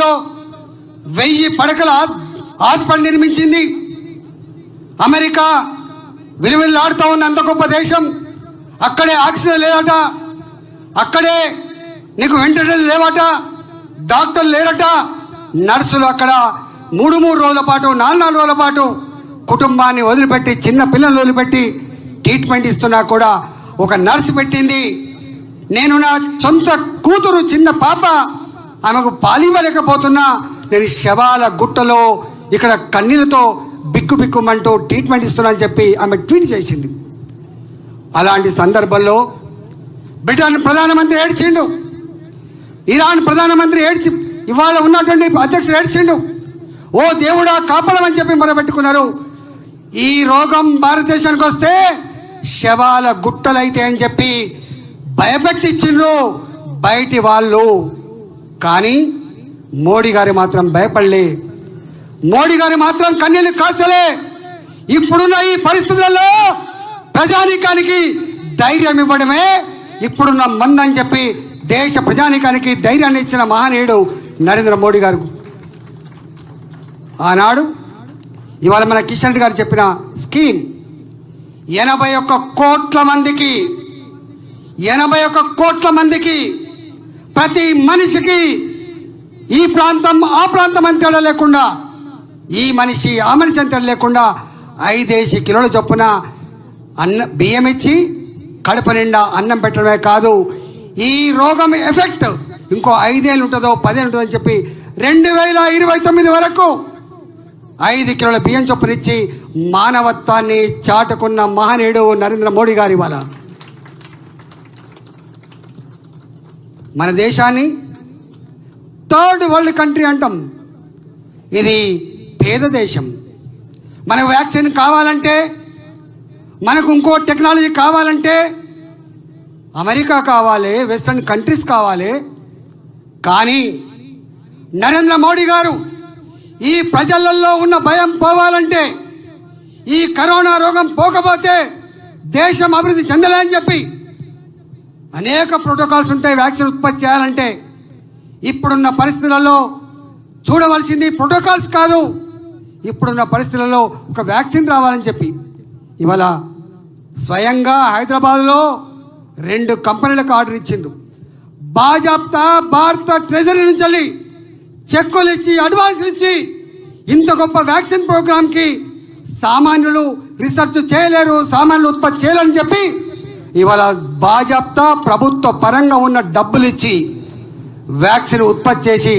రోజుల్లో 1000 పడకల హాస్పిటల్ నిర్మించింది. అమెరికా విలువలాడుతూ ఉన్న అంత గొప్ప దేశం. అక్కడే ఆక్సిజన్ లేదట, అక్కడే నీకు వెంటిలేటర్ లేవట, డాక్టర్లు లేరట, నర్సులు అక్కడ 3 రోజుల పాటు 4 రోజుల పాటు కుటుంబాన్ని వదిలిపెట్టి చిన్న పిల్లలు వదిలిపెట్టి ట్రీట్మెంట్ ఇస్తున్నా కూడా ఒక నర్సు పెట్టింది. నేను నా సొంత కూతురు చిన్న పాప, ఆమెకు పాలివ్వలేకపోతున్నా, నేను శవాల గుట్టలో ఇక్కడ కన్నీళ్ళతో బిక్కు బిక్కుమంటూ ట్రీట్మెంట్ ఇస్తున్నా అని చెప్పి ఆమె ట్వీట్ చేసింది. అలాంటి సందర్భంలో బ్రిటన్ ప్రధానమంత్రి ఏడ్చిండు, ఇరాన్ ప్రధానమంత్రి ఏడ్చి, ఇవాళ ఉన్నటువంటి అధ్యక్షుడు ఏడ్చిండు. ఓ దేవుడా కాపాడమని చెప్పి మొరబెట్టుకున్నారు. ఈ రోగం భారతదేశానికి వస్తే శవాల గుట్టలైతే అని చెప్పి భయపెట్టించిండ్రు బయటి వాళ్ళు. కానీ మోడీ గారు మాత్రం భయపడలే, మోడీ గారు మాత్రం కన్నీళ్ళు కాల్చలే. ఇప్పుడున్న ఈ పరిస్థితులలో ప్రజానీకానికి ధైర్యం ఇవ్వడమే ఇప్పుడున్న మందని చెప్పి దేశ ప్రజానీకానికి ధైర్యాన్ని ఇచ్చిన మహనీయుడు నరేంద్ర మోడీ గారు. ఆనాడు ఇవాళ మన కిషన్ రెడ్డి గారు చెప్పిన స్కీమ్ 81 కోట్ల మందికి 81 కోట్ల మందికి ప్రతి మనిషికి ఈ ప్రాంతం ఆ ప్రాంతం అని తేడా లేకుండా, ఈ మనిషి ఆ మనిషి అని తేడా లేకుండా 5 కిలోల చొప్పున బియ్యం ఇచ్చి కడుపు నిండా అన్నం పెట్టడమే కాదు, ఈ రోగం ఎఫెక్ట్ ఇంకో 5 ఏళ్ళు ఉంటుందో 10 ఏళ్ళు ఉంటుందని చెప్పి 2029 వరకు 5 కిలోల బియ్యం చొప్పునిచ్చి మానవత్వాన్ని చాటుకున్న మహనీయుడు నరేంద్ర మోడీ గారు. ఇవాళ మన దేశాన్ని 3rd వరల్డ్ కంట్రీ అంటాం. ఇది పేద దేశం. మనకు వ్యాక్సిన్ కావాలంటే, మనకు ఇంకో టెక్నాలజీ కావాలంటే అమెరికా కావాలి, వెస్టర్న్ కంట్రీస్ కావాలి. కానీ నరేంద్ర మోడీ గారు ఈ ప్రజలలో ఉన్న భయం పోవాలంటే, ఈ కరోనా రోగం పోకపోతే దేశం అభివృద్ధి చెందలేని చెప్పి అనేక ప్రోటోకాల్స్ ఉంటాయి. వ్యాక్సిన్ ఉత్పత్తి చేయాలంటే ఇప్పుడున్న పరిస్థితులలో చూడవలసింది ప్రోటోకాల్స్ కాదు, ఇప్పుడున్న పరిస్థితులలో ఒక వ్యాక్సిన్ రావాలని చెప్పి ఇవాళ స్వయంగా హైదరాబాద్లో 2 కంపెనీలకు ఆర్డర్ ఇచ్చిండు. బాజాప్తా భారత ట్రెజరీ నుంచి వెళ్ళి చెక్కులు ఇచ్చి అడ్వాన్సులు ఇచ్చి ఇంత గొప్ప వ్యాక్సిన్ ప్రోగ్రామ్కి సామాన్యులు రీసెర్చ్ చేయలేరు, సామాన్యులు ఉత్పత్తి చేయలేరని చెప్పి ఇవాళ బాజాప్తా ప్రభుత్వ పరంగా ఉన్న డబ్బులు ఇచ్చి వ్యాక్సిన్ ఉత్పత్తి చేసి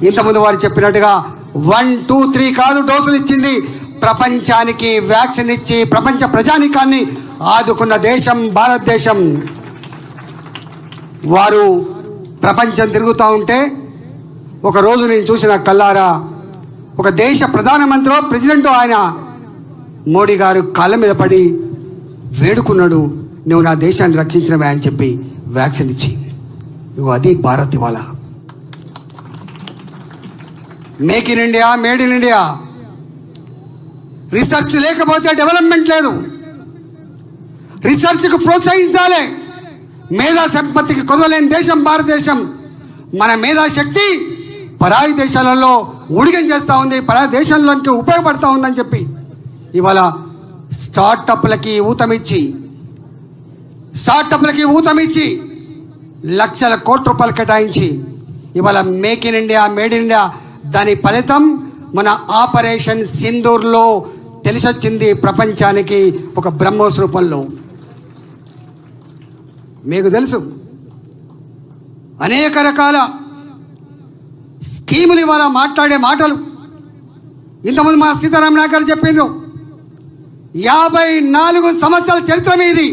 ఇంతకుముందు వారు చెప్పినట్టుగా 1, 2, 3 కాదు డోసులు ఇచ్చింది. ప్రపంచానికి వ్యాక్సిన్ ఇచ్చి ప్రపంచ ప్రజానీకాన్ని ఆదుకున్న దేశం భారతదేశం. వారు ప్రపంచం తిరుగుతూ ఉంటే ఒకరోజు నేను చూసిన కల్లారా ఒక దేశ ప్రధానమంత్రి ప్రెసిడెంట్ ఆయన మోడీ గారు కాళ్ళ మీద పడి వేడుకున్నాడు, నువ్వు నా దేశాన్ని రక్షించినవే అని చెప్పి వ్యాక్సిన్ ఇచ్చి. ఇగో అది భారత్. ఇవాళ make in India, made in India. Research లేకపోతే డెవలప్మెంట్ లేదు. రీసెర్చ్కు ప్రోత్సహించాలి. మేధా సంపత్తికి కొదవలేని దేశం భారతదేశం. మన మేధాశక్తి పరాయి దేశాలలో ఊడిగం చేస్తూ ఉంది, పరాయి దేశంలోనికి ఉపయోగపడుతూ ఉందని చెప్పి ఇవాళ స్టార్టప్లకి ఊతమిచ్చి లక్షల కోట్ల రూపాయలు కేటాయించి ఇవాళ make in India, made in India దాని ఫలితం మన ఆపరేషన్ సింధూర్లో తెలిసొచ్చింది ప్రపంచానికి ఒక బ్రహ్మోస్ రూపంలో. మీకు తెలుసు అనేక రకాల స్కీములు ఇవాళ మాట్లాడే మాటలు. ఇంతకుముందు మా సీతారాం నాయక్ గారు చెప్పిండ్రు 54 సంవత్సరాల చరిత్ర మీది.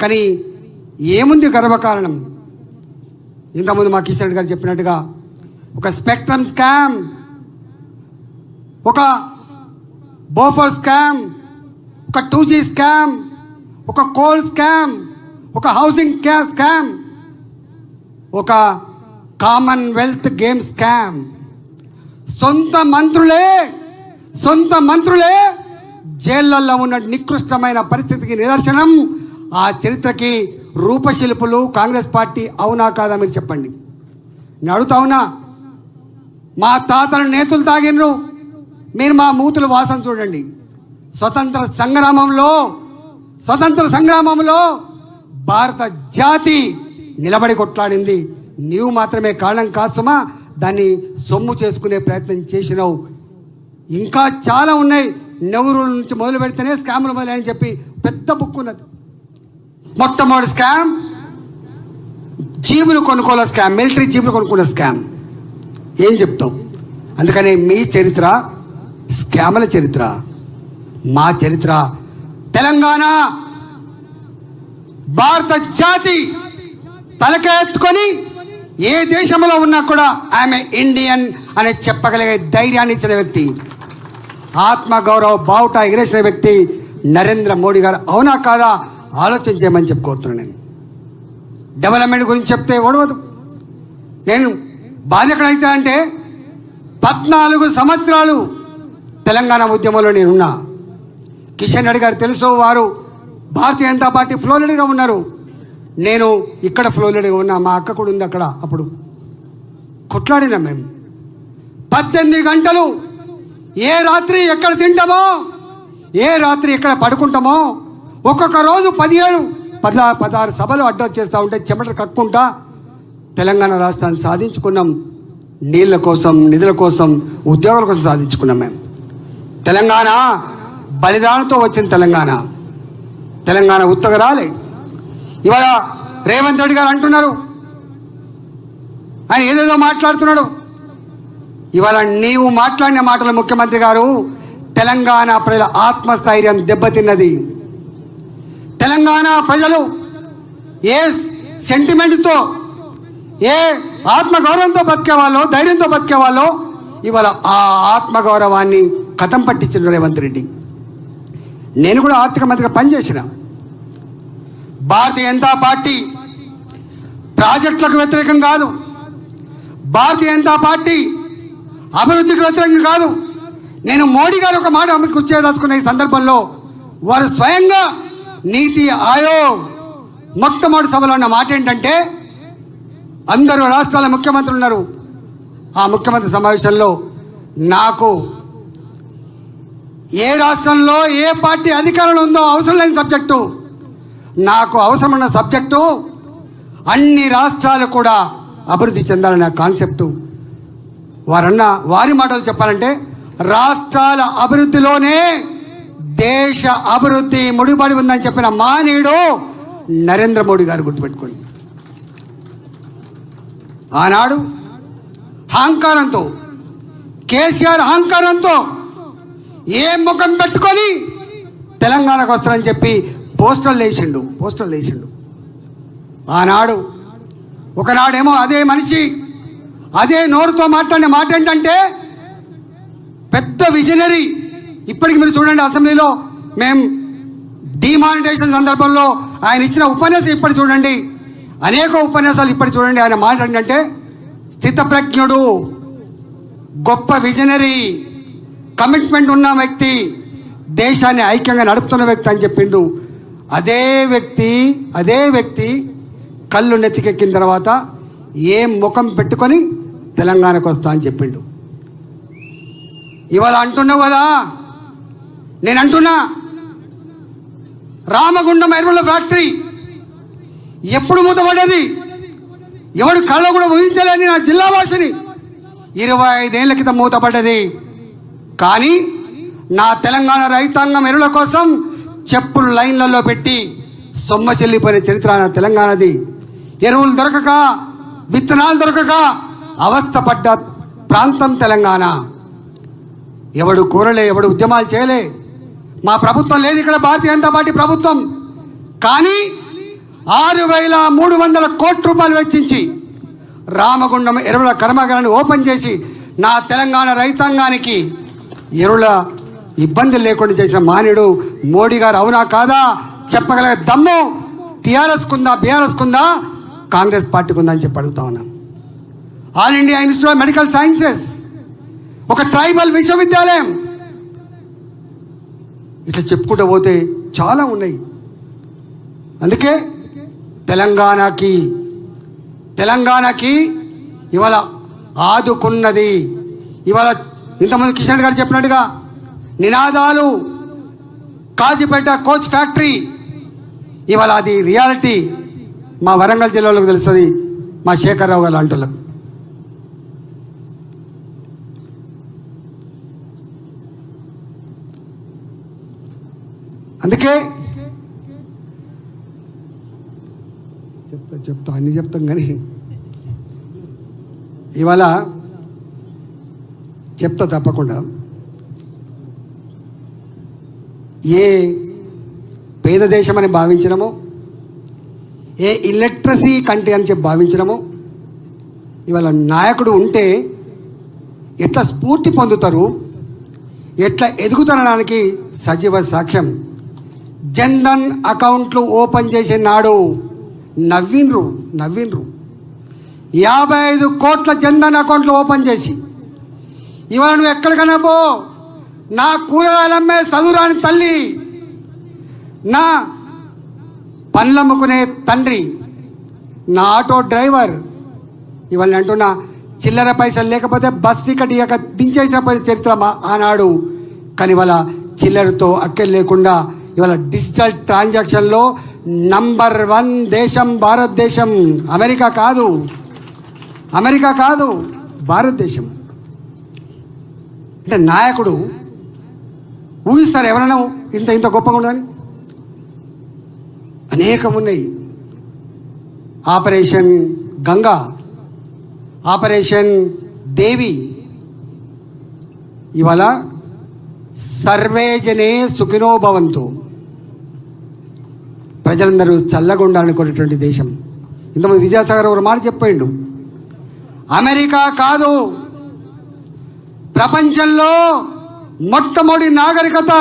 కానీ ఏముంది గర్వకారణం? ఇంతకుముందు మా కిషన్ రెడ్డి గారు చెప్పినట్టుగా ఒక స్పెక్ట్రమ్ స్కామ్, ఒక బోఫర్ స్కామ్, ఒక 2G స్కామ్, ఒక కోల్ స్కామ్, ఒక హౌసింగ్ స్కామ్, ఒక కామన్వెల్త్ గేమ్ స్కామ్. సొంత మంత్రులే జైళ్ళల్లో ఉన్న నికృష్టమైన పరిస్థితికి నిదర్శనం. ఆ చరిత్రకి రూపశిల్పులు కాంగ్రెస్ పార్టీ. అవునా కాదా మీరు చెప్పండి. నేను అడుగుతా ఉన్నా, మా తాతల నేతులు తాగినరు, మీరు మా మూతుల వాసన చూడండి. స్వతంత్ర సంగ్రామంలో భారత జాతి నిలబడి కొట్లాడింది. నీవు మాత్రమే కారణం కాసుమా, దాన్ని సొమ్ము చేసుకునే ప్రయత్నం చేసినావు. ఇంకా చాలా ఉన్నాయి. నెహ్రూ నుంచి మొదలు పెడితేనే స్కామ్లు మొదలని చెప్పి పెద్ద బుక్ ఉన్నది. మొట్టమొదటి స్కామ్ జీబులు కొనుక్కోలే స్కామ్, మిలిటరీ జీబులు కొనుక్కునే స్కామ్. ఏం చెప్తాం? అందుకనే మీ చరిత్ర స్కామ్ల చరిత్ర, మా చరిత్ర తెలంగాణ. భారత జాతి తలక ఎత్తుకొని ఏ దేశంలో ఉన్నా కూడా ఆమె ఇండియన్ అని చెప్పగలిగే ధైర్యాన్ని ఇచ్చిన వ్యక్తి, ఆత్మగౌరవ బావుట ఎగిరేసిన వ్యక్తి నరేంద్ర మోడీ గారు. అవునా కాదా ఆలోచన చేయమని చెప్పుకోరుతున్నాను. నేను డెవలప్మెంట్ గురించి చెప్తే ఓడవదు. నేను బాధ ఎక్కడైతే అంటే 14 సంవత్సరాలు తెలంగాణ ఉద్యమంలో నేనున్నా. కిషన్ రెడ్డి గారు తెలుసు, వారు భారతీయ జనతా పార్టీ ఫ్లోర్ లీడర్గా ఉన్నారు. నేను ఇక్కడ ఫ్లోర్ లీడర్గా ఉన్నా. మా అక్క కూడా ఉంది అక్కడ. అప్పుడు కొట్లాడినాం మేము 18 గంటలు. ఏ రాత్రి ఎక్కడ తింటామో, ఏ రాత్రి ఎక్కడ పడుకుంటామో, ఒక్కొక్క రోజు 16 సభలు అడ్రస్ చేస్తూ ఉంటే చెమటలు కక్కుంటా తెలంగాణ రాష్ట్రాన్ని సాధించుకున్నాం. నీళ్ళ కోసం, నిధుల కోసం, ఉద్యోగాల కోసం సాధించుకున్నాం మేము. తెలంగాణ బలిదానంతో వచ్చిన తెలంగాణ ఉత్తగా రాలే. ఇవాళ రేవంత్ రెడ్డి గారు అంటున్నారు, ఆయన ఏదేదో మాట్లాడుతున్నాడు. ఇవాళ నీవు మాట్లాడిన మాటలు ముఖ్యమంత్రి గారు తెలంగాణ ప్రజల ఆత్మస్థైర్యం దెబ్బతిన్నది. తెలంగాణ ప్రజలు ఏ సెంటిమెంట్తో, ఏ ఆత్మగౌరవంతో బతికేవాళ్ళో, ధైర్యంతో బతికేవాళ్ళో ఇవాళ ఆ ఆత్మగౌరవాన్ని కథం పట్టించిన రేవంత్ రెడ్డి. నేను కూడా ఆర్థిక మంత్రిగా పనిచేసిన. భారతీయ జనతా పార్టీ ప్రాజెక్టులకు వ్యతిరేకం కాదు, భారతీయ జనతా పార్టీ అభివృద్ధికి వ్యతిరేకం కాదు. నేను మోడీ గారు ఒక మాట గుర్తు చేయదలుచుకున్న ఈ సందర్భంలో, వారు స్వయంగా నీతి ఆయోగ్ మొట్టమొదటి సభలో ఉన్న మాట ఏంటంటే, అందరూ రాష్ట్రాల ముఖ్యమంత్రులు ఉన్నారు. ఆ ముఖ్యమంత్రి సమావేశంలో నాకు ఏ రాష్ట్రంలో ఏ పార్టీ అధికారంలో ఉందో అవసరం లేని సబ్జెక్టు, నాకు అవసరమైన సబ్జెక్టు అన్ని రాష్ట్రాలు కూడా అభివృద్ధి చెందాలనే కాన్సెప్టు. వారి మాటలు చెప్పాలంటే, రాష్ట్రాల అభివృద్ధిలోనే దేశ అభివృద్ధి ముడిపడి ఉందని చెప్పిన మానవుడు నరేంద్ర మోడీ గారు. గుర్తుపెట్టుకోండి. ఆనాడు అహంకారంతో, కేసీఆర్ అహంకారంతో ఏ ముఖం పెట్టుకొని తెలంగాణకు వస్తారని చెప్పి పోస్టర్లు వేసిండు. ఆనాడు ఒకనాడేమో అదే మనిషి అదే నోరుతో మాట్లాడిన మాట ఏంటంటే, పెద్ద విజనరీ. ఇప్పటికి మీరు చూడండి, అసెంబ్లీలో మేము డిమానిటైజేషన్ సందర్భంలో ఆయన ఇచ్చిన ఉపన్యాసం ఇప్పటి చూడండి, అనేక ఉపన్యాసాలు ఇప్పటి చూడండి. ఆయన మాట ఏంటంటే, స్థితప్రజ్ఞుడు, గొప్ప విజనరీ, కమిట్మెంట్ ఉన్న వ్యక్తి, దేశాన్ని ఐక్యంగా నడుపుతున్న వ్యక్తి అని చెప్పిండు. అదే వ్యక్తి కళ్ళు నెత్తికెక్కిన తర్వాత ఏం ముఖం పెట్టుకొని తెలంగాణకు వస్తా అని చెప్పిండు. ఇవాళ అంటున్నావు కదా, నేను అంటున్నా, రామగుండం ఎరువుల ఫ్యాక్టరీ ఎప్పుడు మూతపడ్డది? ఎవడు కళ్ళ కూడా ఊహించలేని నా జిల్లా వాసిని 25 ఏళ్ల క్రితం మూతపడ్డది. కానీ నా తెలంగాణ రైతాంగం ఎరువుల కోసం చెప్పులు లైన్లలో పెట్టి సొమ్మ చెల్లిపోయిన చరిత్ర నా తెలంగాణది. ఎరువులు దొరకక, విత్తనాలు దొరకక అవస్థపడ్డ ప్రాంతం తెలంగాణ. ఎవడు కూరలే, ఎవడు ఉద్యమాలు చేయలే. మా ప్రభుత్వం లేదు ఇక్కడ, భారతీయ జనతా పార్టీ ప్రభుత్వం. కానీ 6,300 కోట్ల రూపాయలు వెచ్చించి రామగుండం ఎరువుల కర్మాగారాన్ని ఓపెన్ చేసి నా తెలంగాణ రైతాంగానికి ఎరువుల ఇబ్బందులు లేకుండా చేసిన మాన్యుడు మోడీ గారు. అవునా కాదా చెప్పగలిగే దమ్ము టీఆర్ఎస్కు ఉందా, బీఆర్ఎస్కు ఉందా, కాంగ్రెస్ పార్టీకి ఉందా అని చెప్పి అడుగుతా ఉన్నాం. All India institute of medical sciences, ఒక ట్రైబల్ విశ్వవిద్యాలయం, ఇట్లా చెప్పుకుంటూ పోతే చాలా ఉన్నాయి. అందుకే తెలంగాణకి ఇవాళ ఆదుకున్నది ఇవాళ ఇంతమంది కిషన్ గారు చెప్పినట్టుగా నినాదాలు కాజీపేట కోచ్ ఫ్యాక్టరీ ఇవాళ అది రియాలిటీ మా వరంగల్ జిల్లాలోకి తెలుస్తుంది, మా శేఖర్రావు గారు లాంటి వాళ్ళకు. అందుకే చెప్తా అన్నీ చెప్తాం కానీ ఇవాళ చెప్తా తప్పకుండా. ఏ పేద దేశం అని భావించినమో, ఏ ఇల్లెట్రసీ కంట్రీ అని చెప్పి భావించినమో, ఇవాళ నాయకుడు ఉంటే ఎట్లా స్ఫూర్తి పొందుతారు, ఎట్లా ఎదుగుతారనడానికి సజీవ సాక్ష్యం. జన్ధన్ అకౌంట్లు ఓపెన్ చేసే నాడు నవ్విండ్రు 55 కోట్ల జన్ధన్ అకౌంట్లు ఓపెన్ చేసి ఇవాళ నువ్వు ఎక్కడికైనా పో, నా కూరగాయలమ్మే చదువురాని తల్లి, నా పండ్లమ్ముకునే తండ్రి, నా ఆటో డ్రైవర్, ఇవాళ అంటున్నా చిల్లర పైసలు లేకపోతే బస్ టికెట్ ఇక దించేసిన చరిత్ర ఆనాడు. కానీ ఇవాళ చిల్లరతో అక్కలు లేకుండా ఇవాళ డిజిటల్ ట్రాన్సాక్షన్లో నంబర్ 1 దేశం భారతదేశం. అమెరికా కాదు భారతదేశం. అంటే నాయకుడు ఊహిస్తారు ఎవరైనా ఇంత గొప్పగా ఉండదని. అనేకం ఉన్నాయి. ఆపరేషన్ గంగా, ఆపరేషన్ దేవి, ఇవాళ సర్వే జనే సుఖినో భవంతు, ప్రజలందరూ చల్లగా ఉండాలనుకునేటువంటి దేశం. ఇంతమంది విద్యాసాగర్ ఒక మాట చెప్పాడు, అమెరికా కాదు ప్రపంచంలో మొట్టమొదటి నాగరికత,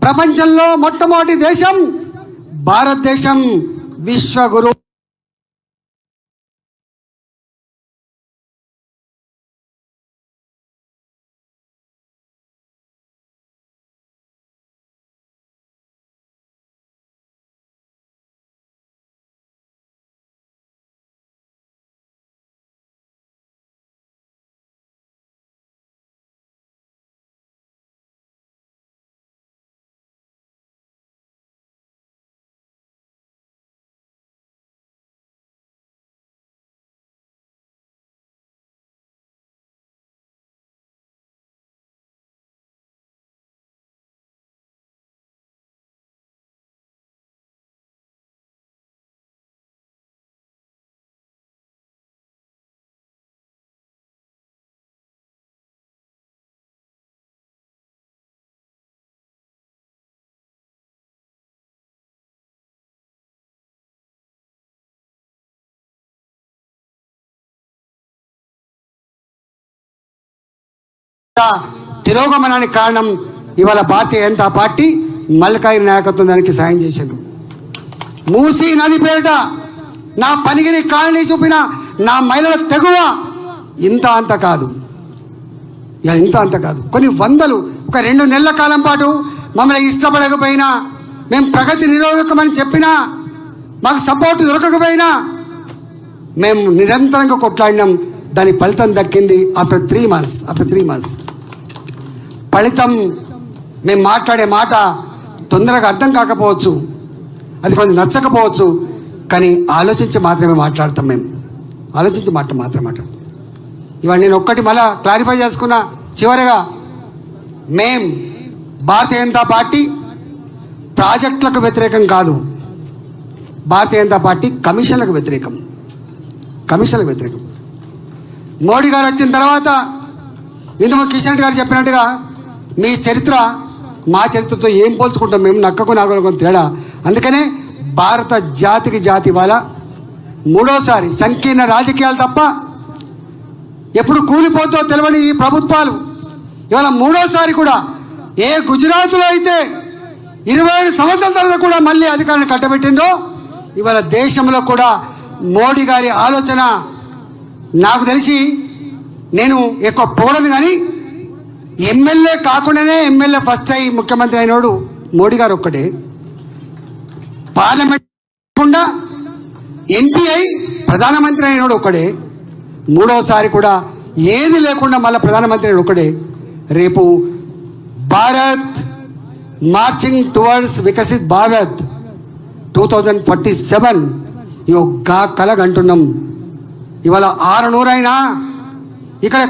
ప్రపంచంలో మొట్టమొదటి దేశం భారతదేశం. విశ్వగురు తిరోగమనానికి కారణం ఇవాళ భారతీయ జనతా పార్టీ మల్కాయి నాయకత్వం దానికి సాయం చేశాడు. మూసీ నది పేరిట నా పనికిని కాలనీ చూపిన నా మహిళల తెగువ ఇంత అంత కాదు. కొన్ని వందలు ఒక 2 నెలల కాలం పాటు మమ్మల్ని ఇష్టపడకపోయినా, మేము ప్రగతి నిరోధకమని చెప్పినా, మాకు సపోర్ట్ దొరకకపోయినా మేము నిరంతరంగా కొట్లాడినాం. దాని ఫలితం దక్కింది ఆఫ్టర్ 3 మంత్స్. ఫలితం మేము మాట్లాడే మాట తొందరగా అర్థం కాకపోవచ్చు, అది కొంచెం నచ్చకపోవచ్చు, కానీ ఆలోచించి మాత్రమే మాట్లాడతాం. మేము ఆలోచించి మాత్రమే మాట్లాడతాం. ఇవాళ నేను ఒక్కటి మళ్ళా క్లారిఫై చేసుకున్నా. చివరిగా మేం భారతీయ జనతా పార్టీ ప్రాజెక్టులకు వ్యతిరేకం కాదు, భారతీయ జనతా పార్టీ కమిషన్లకు వ్యతిరేకం. మోడీ గారు వచ్చిన తర్వాత ఇందులో కిషన్ రెడ్డి గారు చెప్పినట్టుగా మీ చరిత్ర మా చరిత్రతో ఏం పోల్చుకుంటాం, మేము నక్కకు నాగలకు తేడా. అందుకనే భారత జాతి వాళ్ళ 3వసారి సంకీర్ణ రాజకీయాలు తప్ప ఎప్పుడు కూలిపోతో తెలియని ఈ ప్రభుత్వాలు ఇవాళ 3వసారి కూడా, ఏ గుజరాత్లో అయితే 27 సంవత్సరాల తర్వాత కూడా మళ్ళీ అధికారాన్ని కట్టబెట్టిందో, ఇవాళ దేశంలో కూడా మోడీ గారి ఆలోచన నాకు తెలిసి, నేను ఎక్కువ పోవడం కానీ ఎమ్మెల్యే కాకుండానే ఎమ్మెల్యే ఫస్ట్ అయ్యి ముఖ్యమంత్రి అయినోడు మోడీ గారు ఒక్కటే. పార్లమెంట్ కాకుండా ఎంపీ అయి ప్రధానమంత్రి అయినోడు ఒక్కడే. 3వసారి కూడా ఏది లేకుండా మళ్ళీ ప్రధానమంత్రి ఒకడే. రేపు భారత్ మార్చింగ్ టువర్డ్స్ వికసిత్ భారత్ 2047 గా కలగంటున్నాం. ఇవాళ 600 అయినా ఇక్కడ